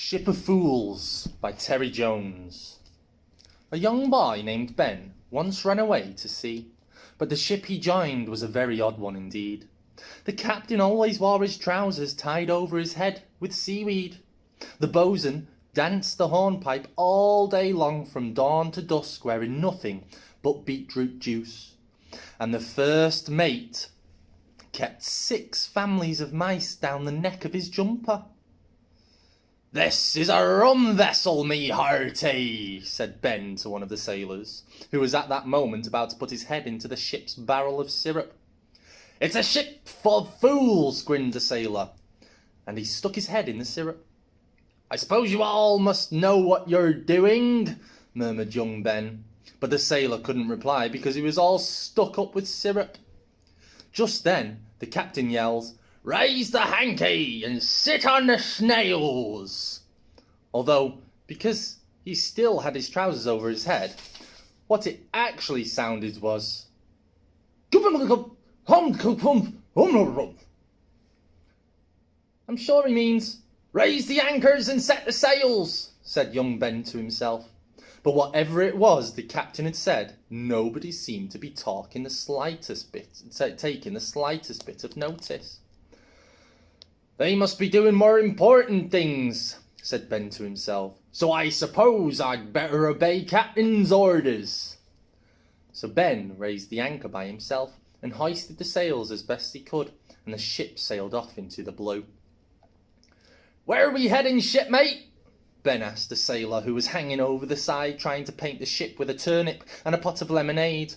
Ship of Fools by Terry Jones. A young boy named Ben once ran away to sea, but the ship he joined was a very odd one indeed. The captain always wore his trousers tied over his head with seaweed. The boatswain danced the hornpipe all day long from dawn to dusk, wearing nothing but beetroot juice. And the first mate kept 6 families of mice down the neck of his jumper. "This is a rum vessel, me hearty," said Ben to one of the sailors, who was at that moment about to put his head into the ship's barrel of syrup. "It's a ship for fools," grinned the sailor, and he stuck his head in the syrup. "I suppose you all must know what you're doing," murmured young Ben, but the sailor couldn't reply because he was all stuck up with syrup. Just then the captain yells, "Raise the hanky and sit on the snails!" Although, because he still had his trousers over his head, what it actually sounded was, "I'm sure he means, raise the anchors and set the sails," said young Ben to himself. But whatever it was the captain had said, nobody seemed to be taking the slightest bit of notice. "They must be doing more important things," said Ben to himself, "so I suppose I'd better obey captain's orders." So Ben raised the anchor by himself and hoisted the sails as best he could, and the ship sailed off into the blue. "Where are we heading, shipmate?" Ben asked the sailor who was hanging over the side trying to paint the ship with a turnip and a pot of lemonade.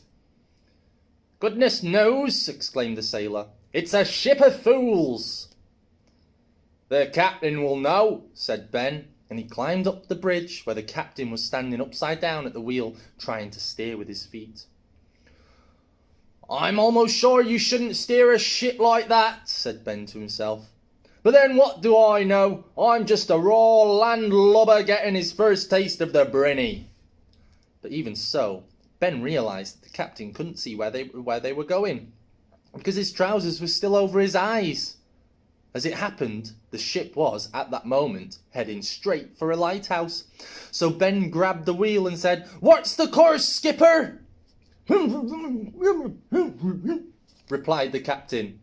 "Goodness knows," exclaimed the sailor. "It's a ship of fools." "The captain will know," said Ben, and he climbed up the bridge where the captain was standing upside down at the wheel trying to steer with his feet. "I'm almost sure you shouldn't steer a ship like that," said Ben to himself. "But then what do I know? I'm just a raw landlubber getting his first taste of the brinny." But even so, Ben realised that the captain couldn't see where they were going, because his trousers were still over his eyes. As it happened, the ship was, at that moment, heading straight for a lighthouse. So Ben grabbed the wheel and said, "What's the course, skipper?" replied the captain.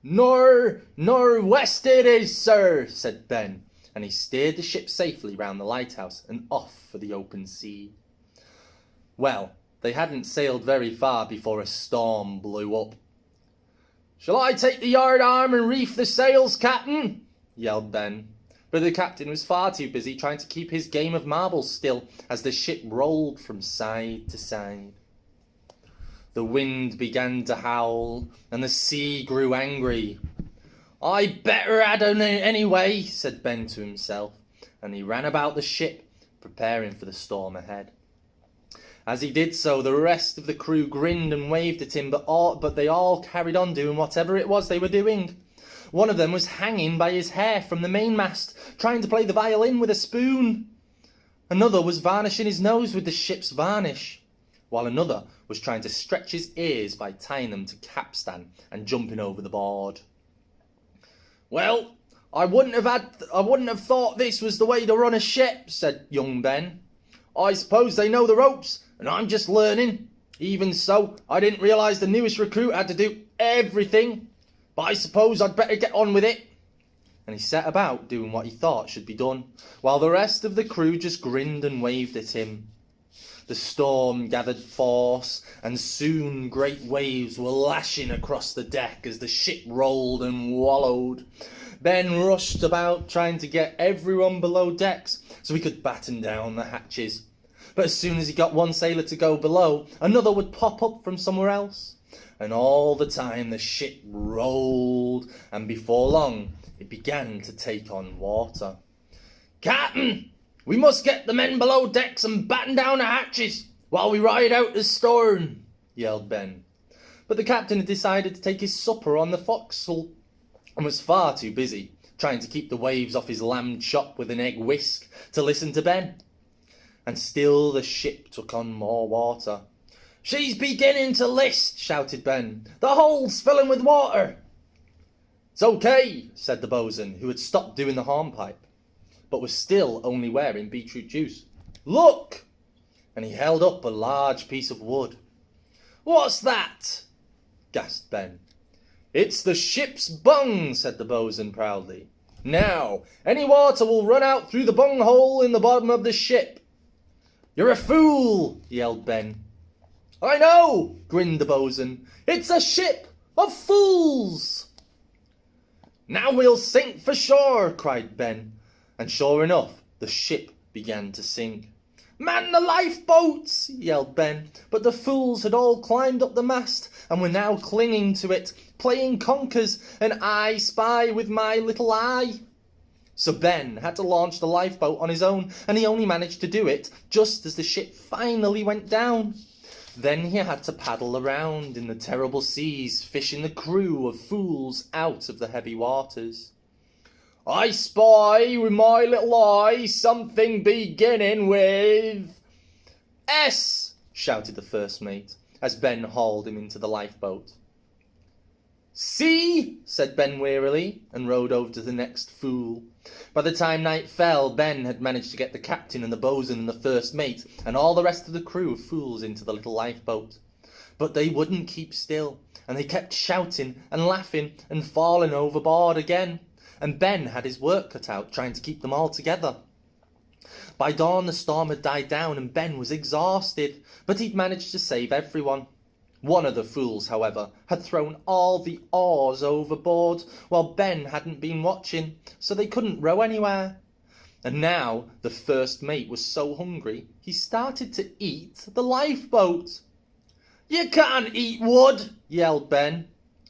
Nor'west it is, sir," said Ben, and he steered the ship safely round the lighthouse and off for the open sea. Well, they hadn't sailed very far before a storm blew up. "Shall I take the yard arm and reef the sails, captain?" yelled Ben. But the captain was far too busy trying to keep his game of marbles still as the ship rolled from side to side. The wind began to howl and the sea grew angry. "I better add on it anyway," said Ben to himself, and he ran about the ship, preparing for the storm ahead. As he did so, the rest of the crew grinned and waved at him, but they all carried on doing whatever it was they were doing. One of them was hanging by his hair from the mainmast, trying to play the violin with a spoon. Another was varnishing his nose with the ship's varnish, while another was trying to stretch his ears by tying them to capstan and jumping over the board. "Well, I wouldn't have thought this was the way to run a ship," said young Ben. "I suppose they know the ropes, and I'm just learning. Even so, I didn't realise the newest recruit had to do everything. But I suppose I'd better get on with it." And he set about doing what he thought should be done, while the rest of the crew just grinned and waved at him. The storm gathered force, and soon great waves were lashing across the deck as the ship rolled and wallowed. Ben rushed about trying to get everyone below decks so he could batten down the hatches. But as soon as he got one sailor to go below, another would pop up from somewhere else. And all the time the ship rolled, and before long it began to take on water. "Captain, we must get the men below decks and batten down the hatches while we ride out the storm," yelled Ben. But the captain had decided to take his supper on the forecastle and was far too busy trying to keep the waves off his lamb chop with an egg whisk to listen to Ben. And still the ship took on more water. "She's beginning to list," shouted Ben. "The hole's filling with water." "It's okay," said the boatswain, who had stopped doing the hornpipe. but was still only wearing beetroot juice. "Look!" And he held up a large piece of wood. "What's that?" gasped Ben. "It's the ship's bung," said the bosun proudly. "Now, any water will run out through the bung hole in the bottom of the ship." "You're a fool!" yelled Ben. "I know," grinned the bosun. "It's a ship of fools." "Now we'll sink for shore," cried Ben. And sure enough, the ship began to sink. "Man the lifeboats!" yelled Ben, but the fools had all climbed up the mast and were now clinging to it, playing conkers and I spy with my little eye. So Ben had to launch the lifeboat on his own, and he only managed to do it just as the ship finally went down. Then he had to paddle around in the terrible seas, fishing the crew of fools out of the heavy waters. "I spy with my little eye something beginning with S," shouted the first mate, as Ben hauled him into the lifeboat. "See," said Ben wearily, and rowed over to the next fool. By the time night fell, Ben had managed to get the captain and the bosun and the first mate and all the rest of the crew of fools into the little lifeboat. But they wouldn't keep still, and they kept shouting and laughing and falling overboard again. And Ben had his work cut out trying to keep them all together. By dawn the storm had died down and Ben was exhausted, but he'd managed to save everyone. One of the fools, however, had thrown all the oars overboard, while Ben hadn't been watching, so they couldn't row anywhere. And now the first mate was so hungry, he started to eat the lifeboat. "You can't eat wood," yelled Ben.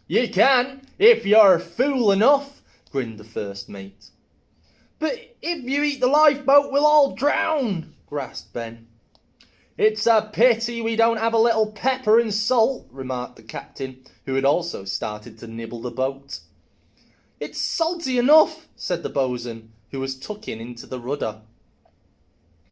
"You can, if you're fool enough," grinned the first mate. "But if you eat the lifeboat, we'll all drown," gasped Ben. "It's a pity we don't have a little pepper and salt," remarked the captain, who had also started to nibble the boat. "It's salty enough," said the bosun, who was tucking into the rudder.